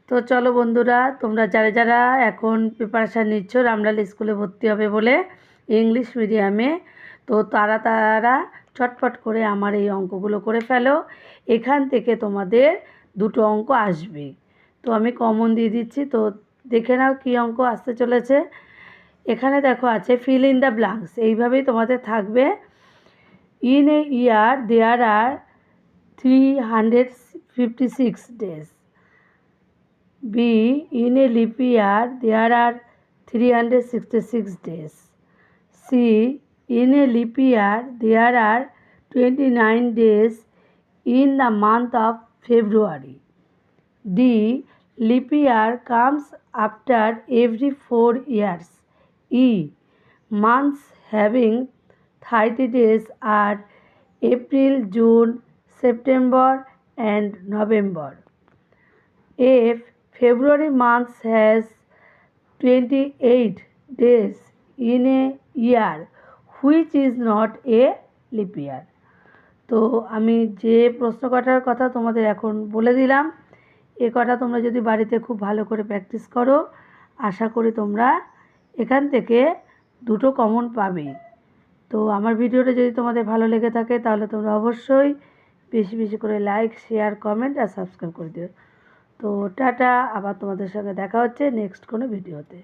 তো চলো বন্ধুরা, তোমরা যারা যারা এখন প্রিপারেশান নিচ্ছ রামলাল স্কুলে ভর্তি হবে বলে ইংলিশ মিডিয়ামে, তো তারা চটপট করে আমার এই অঙ্কগুলো করে ফেলো। এখান থেকে তোমাদের দুটো অঙ্ক আসবে। তো আমি কমন দিয়ে দিচ্ছি, তো দেখে নাও কী অঙ্ক আসতে চলেছে। এখানে দেখো আছে ফিল ইন দ্য ব্ল্যাঙ্কস, এইভাবেই তোমাদের থাকবে। In a year there are 356 days. B. In a leap year, there are 366 days. C. In a leap year, there are 29 days in the month of February. D. Leap year comes after every 4 years. E. Months having 30 days are April, June, September and November. F. February month has 28 days in a year which is not a leap year. তো আমি যে প্রশ্ন কটার কথা তোমাদের এখন বলে দিলাম, এ কটা তোমরা যদি বাড়িতে খুব ভালো করে প্র্যাকটিস করো, আশা করি তোমরা এখান থেকে দুটো কমন পাবে। তো আমার ভিডিওটা যদি তোমাদের ভালো লেগে থাকে তাহলে তোমরা অবশ্যই বেশি বেশি করে লাইক, শেয়ার, কমেন্ট আর সাবস্ক্রাইব করে দিও। তো টাটা, আবার তোমাদের সঙ্গে দেখা হচ্ছে নেক্সট কোনো ভিডিওতে।